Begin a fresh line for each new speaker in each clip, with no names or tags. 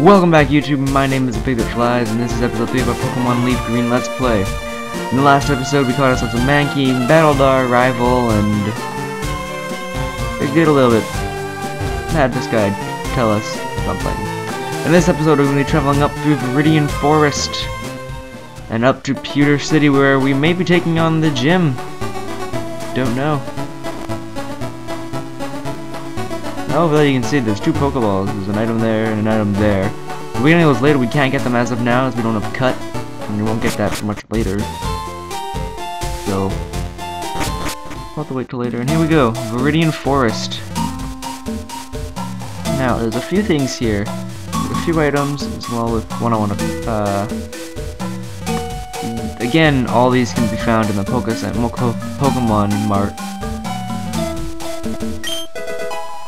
Welcome back, YouTube. My name is The Pig That Flies, and this is episode 3 of our Pokemon Leaf Green Let's Play. In the last episode, we caught ourselves a Mankey, battled our rival, and we did a little bit. Had this guy tell us something. In this episode, we're going to be traveling up through Viridian Forest and up to Pewter City, where we may be taking on the gym. Don't know. Over there you can see there's two Pokeballs. There's an item there and an item there. If we get any of those later, we can't get them as of now, as we don't have cut, and we won't get that much later. So we'll have to wait till later. And here we go, Viridian Forest. Now there's a few things here. There's a few items as well with one I want to. Again, all these can be found in the Pokemon Mart.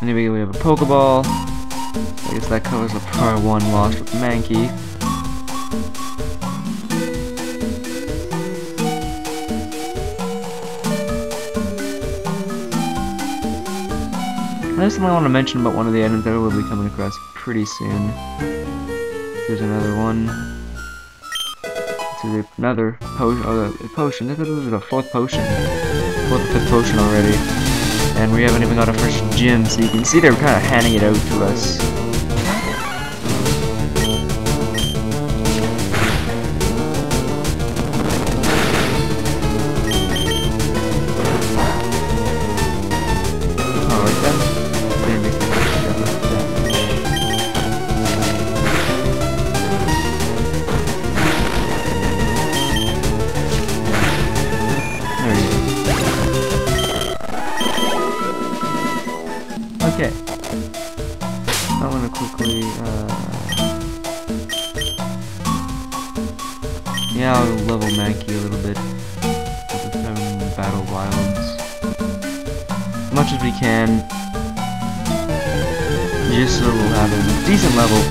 Anyway, we have a Pokeball. I guess that covers the part 1 lost with Mankey. There's something I want to mention about one of the items that we'll be coming across pretty soon. Here's another one. This is another potion. This is a fourth potion. Fourth or fifth potion already. And we haven't even got our first gym, so you can see they're kind of handing it out to us. Alright then. There you go. Okay, I'm gonna quickly, yeah, I'll level Mankey a little bit with some battle wilds, as much as we can, just so we'll have a decent level.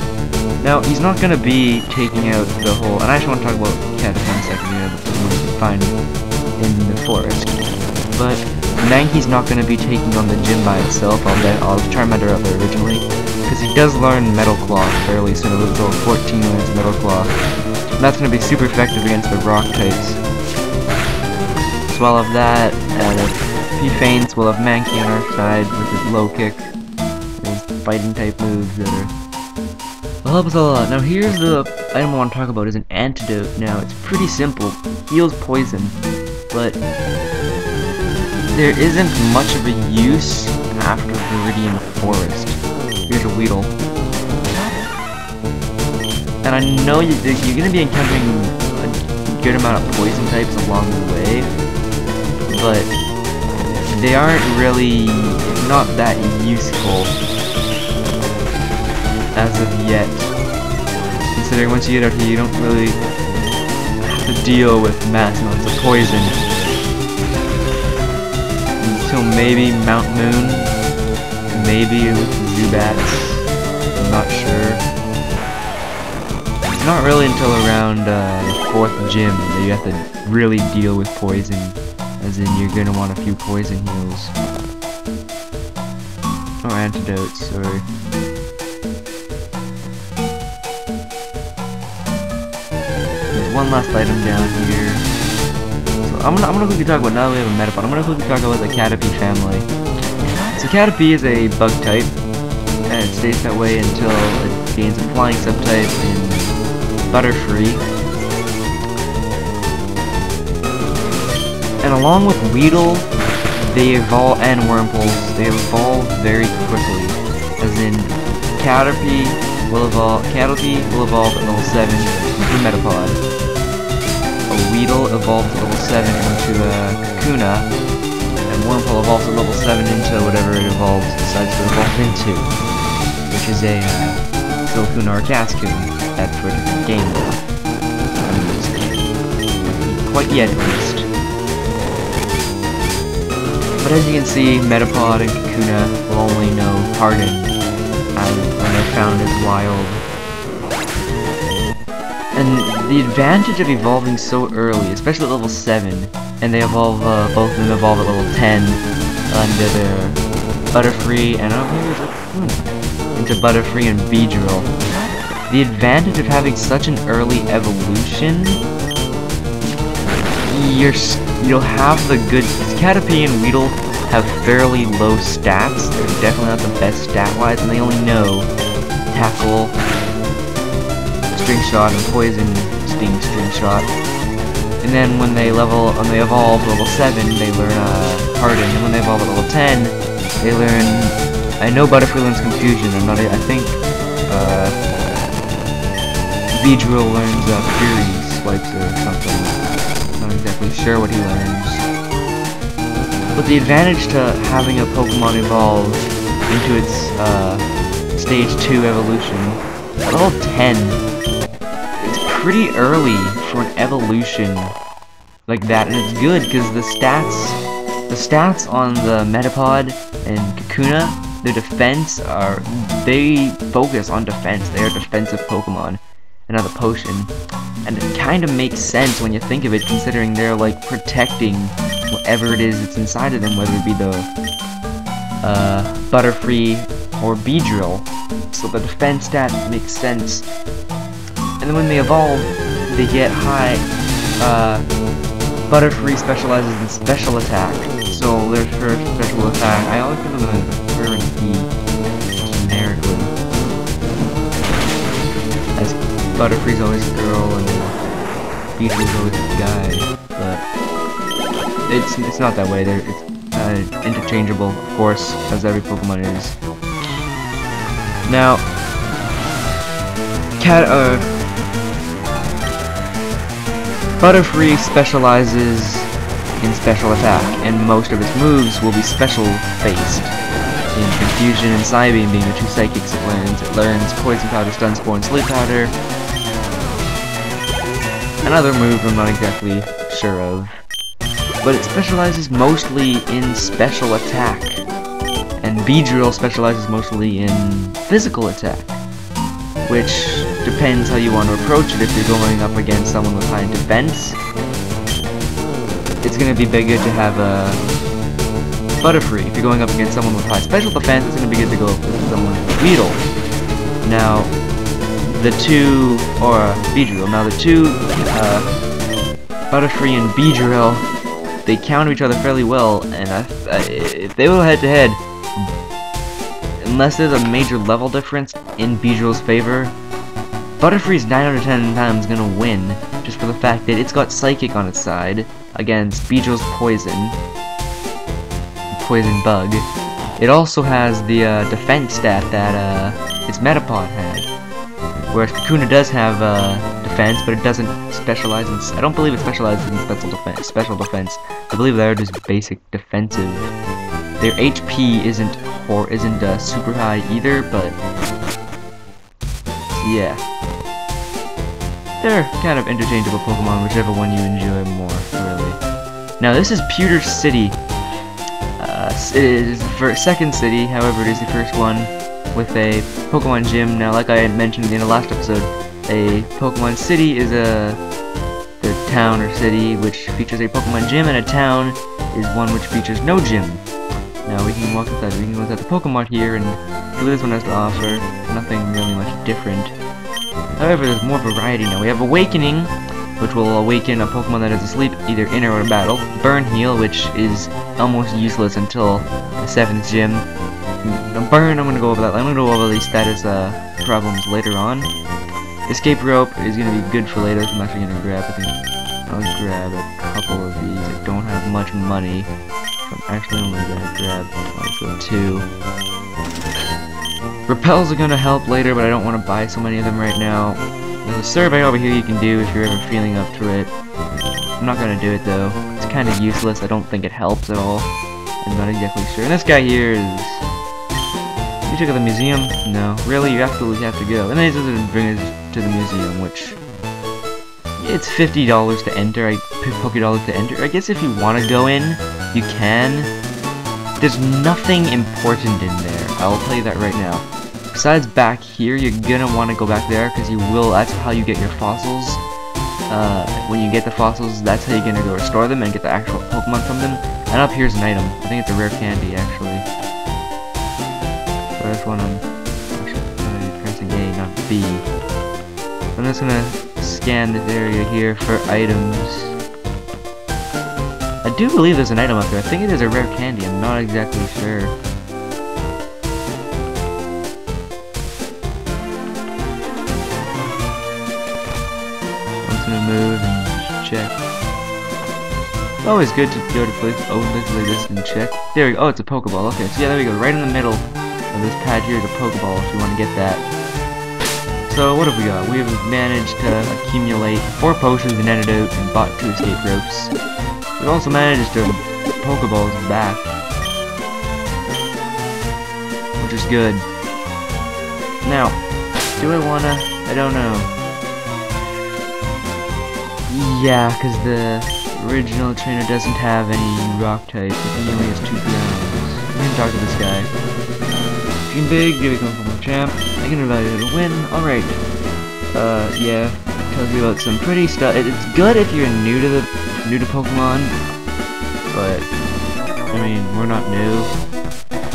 Now, he's not gonna be taking out the whole, and I just want to talk about Caterpie in a second, you know, the Pokemon you can find in the forest, but Mankey's not going to be taking on the gym by itself. I'll try my out there originally, because he does learn Metal Claw fairly soon. With level 14 learns Metal Claw, and that's going to be super effective against the rock types. So while of that, if he faints, we'll have Mankey on our side with his low kick, and his fighting type moves that will help us a lot. Now here's the item I want to talk about, is an antidote. Now it's pretty simple, heals poison, but there isn't much of a use after Viridian Forest. Here's a Weedle. And I know you're going to be encountering a good amount of poison types along the way, but they aren't really not that useful as of yet. Considering once you get out here, you don't really have to deal with mass amounts of poison. Until maybe Mount Moon, maybe with the Zubats, I'm not sure. It's not really until around the 4th gym that you have to really deal with poison, as in you're going to want a few poison heals. Or antidotes, sorry. There's one last item down here. I'm gonna quickly talk about, now that we have a Metapod, I'm gonna quickly talk about the Caterpie family. So Caterpie is a bug type, and it stays that way until it gains a flying subtype in Butterfree. And along with Weedle, they evolve, and Wurmples, they evolve very quickly. As in, Caterpie will evolve at level 7 into Metapod. A Weedle evolves at level 7 into a Kakuna, and Wurmple evolves at level 7 into whatever it decides to evolve into, which is a Silcoon or a Cascoon, that's for a different game though. Quite yet at least. But as you can see, Metapod and Kakuna will only know Harden when they're found as wild. And the advantage of evolving so early, especially at level 7, and they evolve, both of them evolve at level 10 under their Butterfree and into Butterfree and Beedrill. the advantage of having such an early evolution, you'll have the good. Caterpie and Weedle have fairly low stats. They're definitely not the best stat-wise, and they only know Tackle, String Shot, and Poison Sting String Shot. And then when they evolve to level 7, they learn Harden. And when they evolve to level 10, they learn. I know Butterfree learns Confusion. I think Beedrill learns Fury Swipes or something. Not exactly sure what he learns. But the advantage to having a Pokemon evolve into its Stage 2 evolution at level 10, it's pretty early for an evolution like that, and it's good because the stats on the Metapod and Kakuna, their defense they focus on defense. They are defensive Pokemon, and not a potion. And it kind of makes sense when you think of it, considering they're like protecting whatever it is that's inside of them, whether it be the Butterfree or Beedrill. So the defense stat makes sense. And then when they evolve, they get high. Butterfree specializes in special attack, so their first special attack. I always put them in her and E generically, as Butterfree's always a girl and Beedrill's always a guy, but it's not that way. It's interchangeable, of course, as every Pokemon is. Now, Butterfree specializes in special attack, and most of its moves will be special-based. In Confusion and Psybeam being the two psychics it learns Poison Powder, Stun Spore, and Sleep Powder. Another move I'm not exactly sure of. But it specializes mostly in special attack. And Beedrill specializes mostly in physical attack, which depends how you want to approach it. If you're going up against someone with high defense, it's going to be bigger to have a Butterfree. If you're going up against someone with high special defense, it's going to be good to go up with someone with Weedle. Now, the two Butterfree and Beedrill, they counter each other fairly well, and if they go head-to-head, unless there's a major level difference in Beedrill's favor, Butterfree's 9 out of 10 times gonna win, just for the fact that it's got Psychic on its side against Beedrill's Poison Bug. It also has the defense stat that its Metapod had, whereas Kakuna does have defense, but it doesn't specialize in. I don't believe it specializes in special defense. I believe they're just basic defensive. Their HP isn't super high either, but yeah, they're kind of interchangeable Pokemon, whichever one you enjoy more, really. Now this is Pewter City. It is the second city, however it is the first one with a Pokemon Gym. Now, like I had mentioned in the last episode, a Pokemon City is the town or city which features a Pokemon Gym, and a town is one which features no gym. Now we can walk inside. We can go inside the Pokemon here and see what this one has to offer. Nothing really much different. However, there's more variety now. We have Awakening, which will awaken a Pokemon that is asleep, either in or in battle. Burn Heal, which is almost useless until the 7th gym. Burn, I'm gonna go over that. I'm gonna go over these status problems later on. Escape Rope is gonna be good for later. I'm actually gonna grab. I think I'll grab a couple of these. I don't have much money. I'm actually only gonna grab 2. Repels are gonna help later, but I don't want to buy so many of them right now. There's a survey over here you can do if you're ever feeling up to it. I'm not gonna do it though. It's kind of useless. I don't think it helps at all. I'm not exactly sure. And this guy here is. You check out the museum? No, really, you absolutely have to go. And then it doesn't bring us to the museum, which it's $50 to enter. $50 to enter. I guess if you want to go in, you can. There's nothing important in there. I'll tell you that right now. Besides back here, you're gonna want to go back there because you will. That's how you get your fossils. When you get the fossils, that's how you're gonna go restore them and get the actual Pokemon from them. And up here's an item. I think it's a rare candy, actually. So this one I'm actually pressing A, not B. I'm just gonna scan this area here for items. I do believe there's an item up there. I think it is a rare candy. I'm not exactly sure. I'm just gonna move and check. Always good to go to places like this and check. There we go. Oh, it's a Pokeball. Okay, so yeah, there we go. Right in the middle of this pad here is a Pokeball if you want to get that. So what have we got? We have managed to accumulate 4 potions, an antidote, and bought 2 escape ropes. We've also managed to Pokeballs back, which is good. Now, do I wanna? I don't know. Yeah, because the original trainer doesn't have any rock type. He only has 2 grounds. We can talk to this guy. Dream big, here we come from a champ. I can evaluate a win. Alright. Yeah. Tells you about some pretty stuff. It's good if you're new to Pokemon, but I mean, we're not new.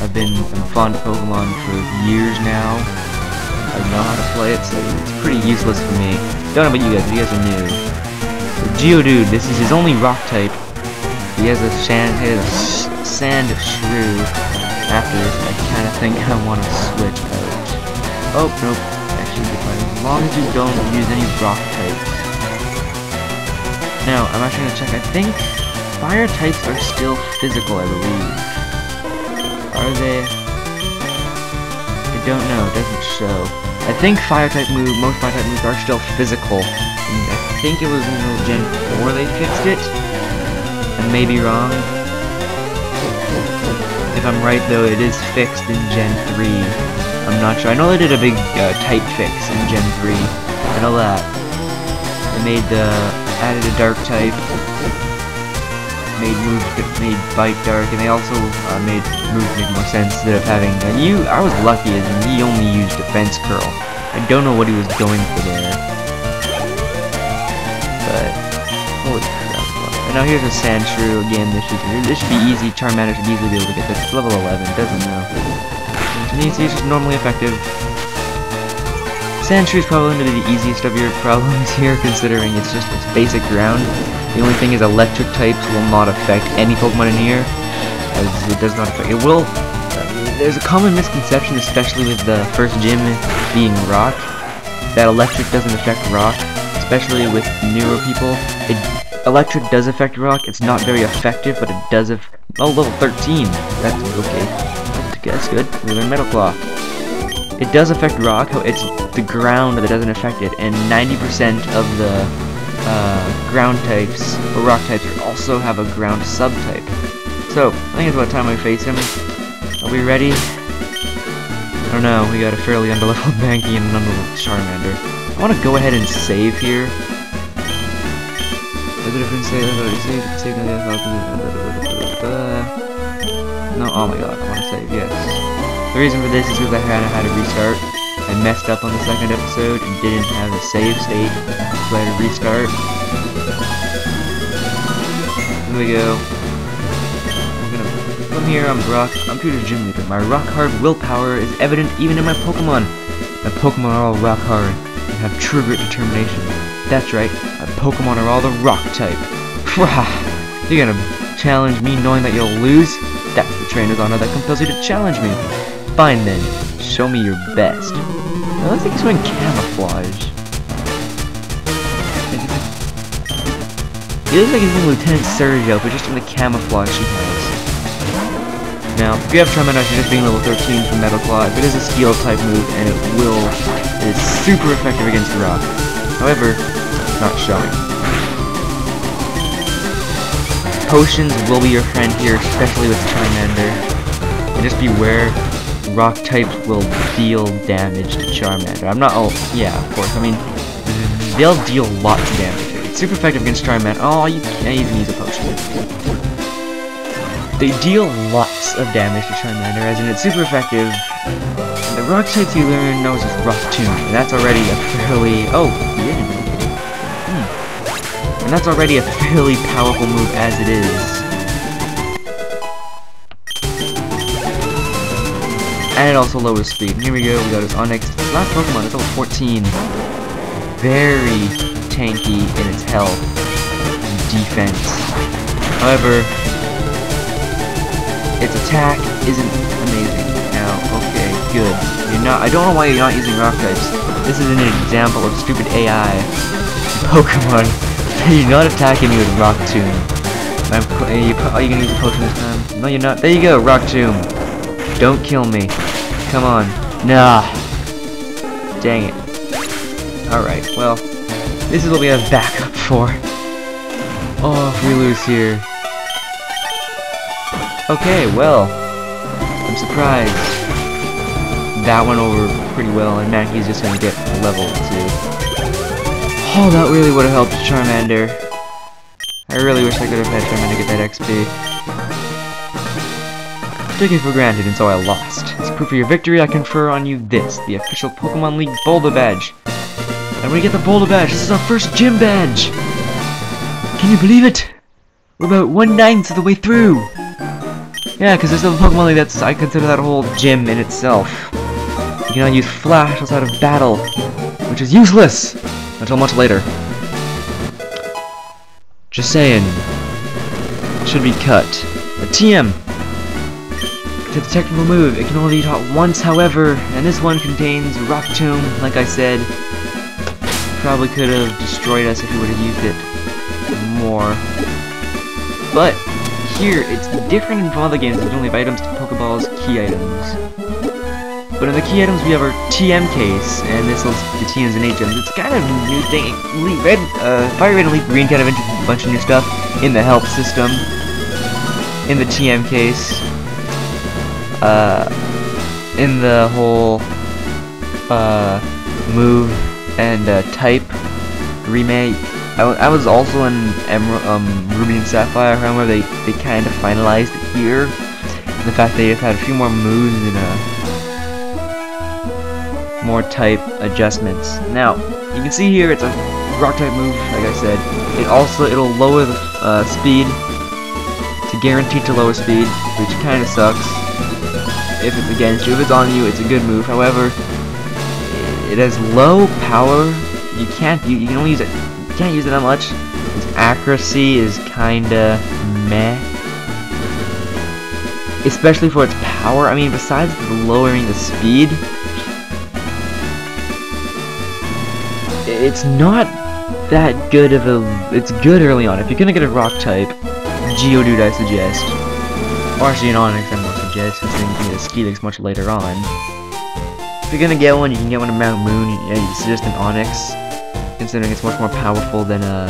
I'm fond of Pokemon for years now. I know how to play it, so it's pretty useless for me. Don't know about you guys are new. So Geodude, this is his only rock type. He has a sand shrew. After this, I kind of think I want to switch out. Oh, nope. Actually, as long as you don't use any rock types. Now, I'm actually going to check. I think fire types are still physical, I believe. Are they? I don't know. It doesn't show. I think most fire type moves are still physical. And I think it was in Gen 4 they fixed it. I may be wrong. If I'm right though, it is fixed in Gen 3. I'm not sure. I know they did a big type fix in Gen 3. I know that. They added a dark type, made bite dark, and they also made moves make more sense instead of having. I was lucky as in he only used defense curl. I don't know what he was going for there, but holy crap! And now here's a Sandshrew again. This should be easy. Charmander should easily be able to get this. It's level 11. Doesn't know. And he's just normally effective. Sandshrew is probably going to be the easiest of your problems here, considering it's basic ground. The only thing is electric types will not affect any Pokemon in here, as it does not affect. It will. There's a common misconception, especially with the first gym being rock, that electric doesn't affect rock, especially with newer people. Electric does affect rock. It's not very effective, but it does. Oh, level 13. That's okay. That's good. We learned Metal Claw. It does affect rock. It's the ground that doesn't affect it, and 90% of the ground types or rock types also have a ground subtype. So I think it's about time I face him. Are we ready? I don't know. We got a fairly underleveled Mankey and an underleveled Charmander. I want to go ahead and save here. Is it different save? No. Oh my god. I want to save. Yes. The reason for this is because I had to restart. I messed up on the second episode and didn't have a save state, so I had to restart. Here we go. From here, I'm Peter's gym leader. My rock-hard willpower is evident even in my Pokemon. My Pokemon are all rock-hard and have true grit determination. That's right, my Pokemon are all the rock type. You're gonna challenge me knowing that you'll lose? That's the trainer's honor that compels you to challenge me. Fine then, show me your best. Now, I think he's doing camouflage. He looks like he's doing Lieutenant Sergio, but just in the camouflage he has. Now, if you have Charmander, you're just being level 13 for Metal Claw. If it is a Steel type move, and it is super effective against rock. However, it's not showing. Potions will be your friend here, especially with Charmander. And just beware, rock types will deal damage to Charmander. Yeah, of course. I mean, they'll deal lots of damage. It's super effective against Charmander. Oh, you can't even use a potion. They deal lots of damage to Charmander, as in it's super effective. And the rock types you learn knows is Rock Tomb, and that's already a fairly... Oh, yeah. And that's already a fairly powerful move as it is. And it also lowers speed. And here we go, we got his Onyx. It's not Pokemon, it's level 14. very tanky in its health and defense. However, its attack isn't amazing. Now, okay, good. I don't know why you're not using rock types. This is an example of stupid AI Pokemon. You're not attacking me with Rock Tomb. Are you gonna use a potion this time? No, you're not. There you go, Rock Tomb. Don't kill me. Come on. Nah. Dang it. Alright, well, this is what we have backup for. Oh, if we lose here. Okay, well, I'm surprised. That went over pretty well, and Mankey's just gonna get level 2. Oh, that really would have helped Charmander. I really wish I could have had Charmander get that XP. Took it for granted, and so I lost. As proof of your victory, I confer on you this, the official Pokemon League Boulder Badge. And when you get the Boulder Badge, this is our first gym badge! Can you believe it? We're about 1/9 of the way through! Yeah, because there's a Pokemon League that's, I consider that a whole gym in itself. You cannot use Flash outside of battle, which is useless! Until much later. Just saying. Should be cut. A TM! It's a technical move. It can only be taught once, however, and this one contains Rock Tomb, like I said. Probably could have destroyed us if we would have used it more. But here, it's different from other games. We only have items to Pokeballs, key items. But in the key items, we have our TM case, and this lets the TMs and HMs. It's kind of a new thing. Fire Red and Leaf Green kind of introduced a bunch of new stuff in the health system, in the TM case, in the whole move and type remake. I was also in Ruby and Sapphire. However, they kind of finalized it here. The fact they have had a few more moves and more type adjustments. Now, you can see here it's a rock type move, like I said. It'll lower the speed. It's guaranteed to lower speed, which kind of sucks. If it's against you, if it's on you, it's a good move. However, it has low power. You can only use it. You can't use it that much. Its accuracy is kinda meh. Especially for its power. I mean, besides lowering the speed, it's not that good of a... It's good early on. If you're gonna get a rock type, Geodude I suggest. Or actually an Onix I would suggest, since then you can get a Steelix much later on. If you're gonna get one, you can get one in Mount Moon. Yeah, you suggest an Onix, considering it's much more powerful than a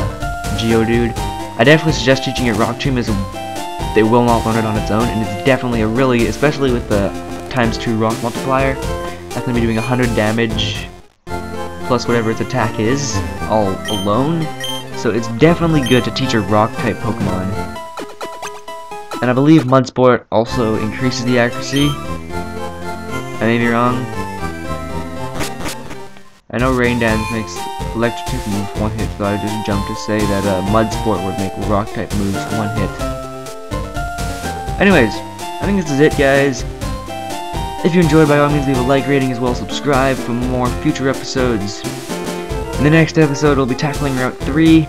Geodude. I definitely suggest teaching it Rock Tomb, as they will not learn it on its own, and it's definitely a really, especially with the ×2 rock multiplier, that's gonna be doing 100 damage plus whatever its attack is, all alone. So it's definitely good to teach a rock-type Pokemon. And I believe Mudsport also increases the accuracy. I may be wrong. I know Rain Dance makes electric move one hit, so I just jumped to say that Mudsport would make rock-type moves one hit. Anyways, I think this is it, guys. If you enjoyed, by all means leave a like, rating, as well as subscribe for more future episodes. In the next episode, we'll be tackling Route 3,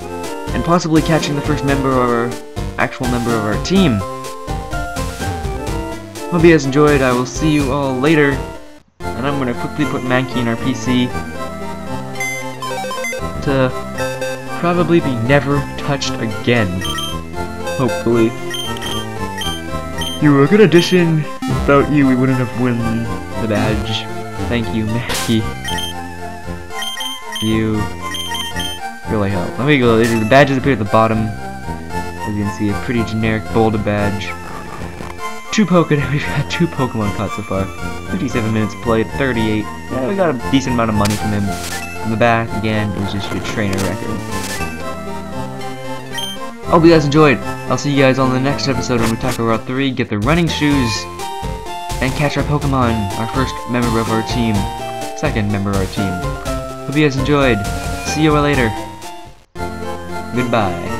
and possibly catching the first actual member of our team. Hope you guys enjoyed. I will see you all later, and I'm going to quickly put Mankey in our PC to probably be never touched again. Hopefully. You were a good addition. Without you, we wouldn't have won the badge. Thank you, Mankey. You really helped. Let me go. The badges appear at the bottom. As you can see, a pretty generic Boulder badge. We've had 2 Pokemon caught so far. 57 minutes played, 38. Yeah, we got a decent amount of money from him. On the back, again, it was just your trainer record. Hope you guys enjoyed. I'll see you guys on the next episode when we tackle Route 3, get the running shoes, and catch our Pokemon, our first member of our team. Second member of our team. Hope you guys enjoyed. See you all later. Goodbye.